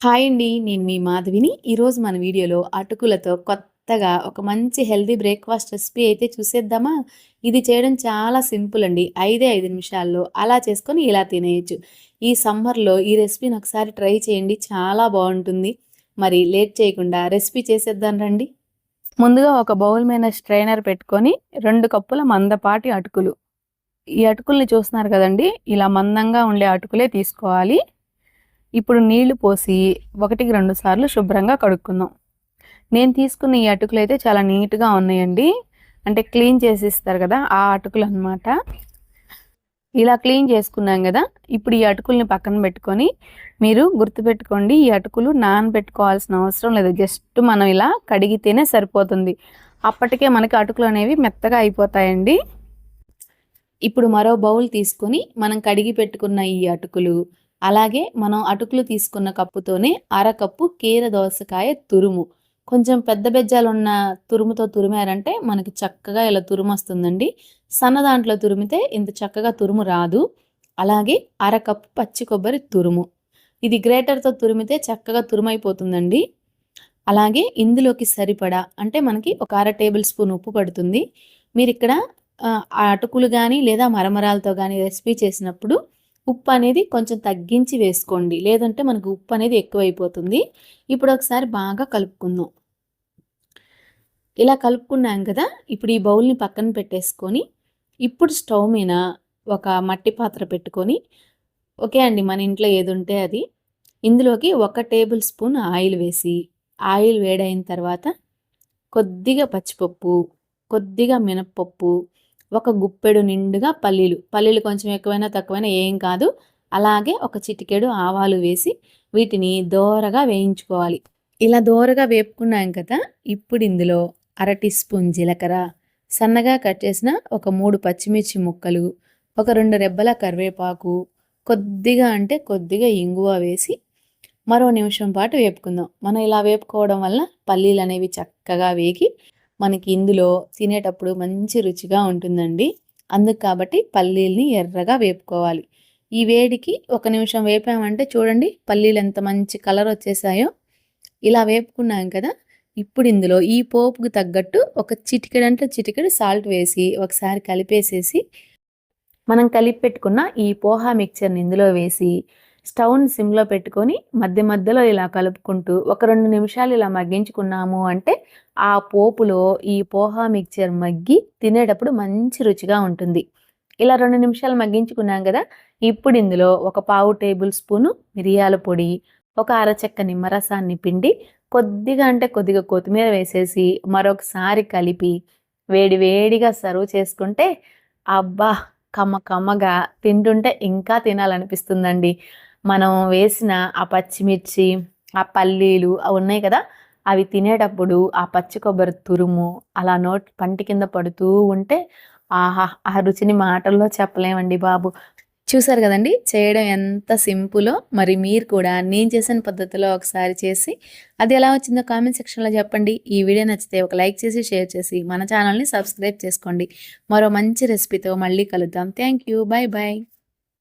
Hi అండి. నేను మీ మాధవిని. ఈరోజు మన వీడియోలో అటుకులతో కొత్తగా ఒక మంచి హెల్తీ బ్రేక్‌ఫాస్ట్ రెసిపీ అయితే చూసేద్దామా? ఇది చేయడం చాలా సింపుల్ అండి. 5 నిమిషాల్లో అలా చేసుకొని ఇలా తినేయొచ్చు. ఈ సమ్మర్‌లో ఈ రెసిపీని ఒకసారి ట్రై చేయండి. చాలా బావుంటుంది. మరి లేట్ చేయకుండా రెసిపీ చేసేద్దాం రండి. ముందుగా ఒక బౌల్ మీద స్ట్రైనర్ పెట్టుకొని 2 కప్పుల మందపాటి అటుకులు. ఈ అటుకుల్ని చూస్తున్నారు కదండీ! ఇలా మందంగా ఉండే అటుకులే తీసుకోవాలి. ఇప్పుడు నీళ్లు పోసి 1-2 సార్లు శుభ్రంగా కడుక్కుందాం. నేను తీసుకున్న ఈ అటుకులు అయితే చాలా నీట్‌గా ఉన్నాయండి. అంటే క్లీన్ చేసి ఇస్తారు కదా! ఆ అటుకులు అన్నమాట. ఇలా క్లీన్ చేసుకున్నాం కదా! ఇప్పుడు ఈ అటుకుల్ని పక్కన పెట్టుకొని మీరు గుర్తుపెట్టుకోండి, ఈ అటుకులు నానబెట్టుకోవాల్సిన అవసరం లేదు. జస్ట్ మనం ఇలా కడిగితేనే సరిపోతుంది. అప్పటికే మనకి అటుకులు అనేవి మెత్తగా అయిపోతాయండి. ఇప్పుడు మరో బౌల్ తీసుకొని మనం కడిగి పెట్టుకున్న ఈ అటుకులు, అలాగే మనం అటుకులు తీసుకున్న కప్పుతోనే అరకప్పు కీర దోసకాయ తురుము, కొంచెం పెద్ద బెజ్జాలున్న తురుముతో తురిమారంటే మనకి చక్కగా ఇలా తురుము వస్తుందండి. సన్న దాంట్లో తురిమితే ఇంత చక్కగా తురుము రాదు. అలాగే అరకప్పు పచ్చి కొబ్బరి తురుము, ఇది గ్రేటర్తో తురిమితే చక్కగా తురుమైపోతుందండి. అలాగే ఇందులోకి సరిపడా అంటే మనకి ఒక టేబుల్ స్పూన్ ఉప్పు పడుతుంది. మీరిక్కడ ఆ అటుకులు గానీ లేదా మరమరాలతో గానీ రెసిపీ చేసినప్పుడు ఉప్పు అనేది కొంచెం తగ్గించి వేసుకోండి. లేదంటే మనకు ఉప్పు అనేది ఎక్కువైపోతుంది. ఇప్పుడు ఒకసారి బాగా కలుపుకుందాం. ఇలా కలుపుకున్నాం కదా! ఇప్పుడు ఈ బౌల్‌ని పక్కన పెట్టేసుకొని, ఇప్పుడు స్టవ్ మీద ఒక మట్టి పాత్ర పెట్టుకొని, ఓకే అండి, మన ఇంట్లో ఏదుంటే అది. ఇందులోకి 1 టేబుల్ స్పూన్ ఆయిల్ వేసి, ఆయిల్ వేడైన తర్వాత కొద్దిగా పచ్చిపప్పు, కొద్దిగా మినప్పప్పు, ఒక గుప్పెడు నిండుగా పల్లీలు. పల్లీలు కొంచెం ఎక్కువైనా తక్కువైనా ఏం కాదు. అలాగే ఒక చిటికెడు ఆవాలు వేసి వీటిని దోరగా వేయించుకోవాలి. ఇలా దోరగా వేపుకున్నాం కదా! ఇప్పుడు ఇందులో టీ స్పూన్ జీలకర్ర, సన్నగా కట్ చేసిన ఒక 3 పచ్చిమిర్చి ముక్కలు, ఒక 2 రెబ్బల కరివేపాకు, కొద్దిగా అంటే కొద్దిగా ఇంగువ వేసి మరో నిమిషం పాటు వేపుకుందాం. మనం ఇలా వేపుకోవడం వల్ల పల్లీలు అనేవి చక్కగా వేగి మనకి ఇందులో తినేటప్పుడు మంచి రుచిగా ఉంటుందండి. అందుకు కాబట్టి పల్లీల్ని ఎర్రగా వేపుకోవాలి. ఈ వేడికి ఒక నిమిషం వేపామంటే చూడండి పల్లీలు ఎంత మంచి కలర్ వచ్చేసాయో. ఇలా వేపుకున్నాం కదా! ఇప్పుడు ఇందులో ఈ పోపుకు తగ్గట్టు ఒక చిటికెడు సాల్ట్ వేసి ఒకసారి కలిపేసేసి మనం కలిపి పెట్టుకున్న ఈ పోహా మిక్చర్‌ని ఇందులో వేసి స్టవ్‌ని సిమ్‌లో పెట్టుకొని మధ్య మధ్యలో ఇలా కలుపుకుంటూ ఒక 2 నిమిషాలు ఇలా మగ్గించుకున్నాము అంటే ఆ పోపులో ఈ పోహా మిక్చర్ మగ్గి తినేటప్పుడు మంచి రుచిగా ఉంటుంది. ఇలా 2 నిమిషాలు మగ్గించుకున్నాం కదా! ఇప్పుడు ఇందులో ఒక పావు టేబుల్ స్పూను మిరియాల పొడి, ఒక అరచెక్క నిమ్మరసాన్ని పిండి, కొద్దిగా అంటే కొద్దిగా కొత్తిమీర వేసేసి మరొకసారి కలిపి వేడి వేడిగా సర్వ్ చేసుకుంటే అబ్బా! కమ్మగా తింటుంటే ఇంకా తినాలనిపిస్తుందండి. మనం వేసిన ఆ పచ్చిమిర్చి, ఆ పల్లీలు అవి ఉన్నాయి కదా! అవి తినేటప్పుడు ఆ పచ్చి కొబ్బరి తురుము అలా పంటి కింద పడుతూ ఉంటే ఆహా! ఆ రుచిని మాటల్లో చెప్పలేమండి బాబు. చూసారు కదండీ! చేయడం ఎంత సింపులో. మరి మీరు కూడా నేను చేసిన పద్ధతిలో ఒకసారి చేసి అది ఎలా వచ్చిందో కామెంట్ సెక్షన్‌లో చెప్పండి. ఈ వీడియో నచ్చితే ఒక లైక్ చేసి, షేర్ చేసి మన ఛానల్‌ని సబ్స్క్రైబ్ చేసుకోండి. మరో మంచి రెసిపీతో మళ్ళీ కలుద్దాం. Thank you. బై.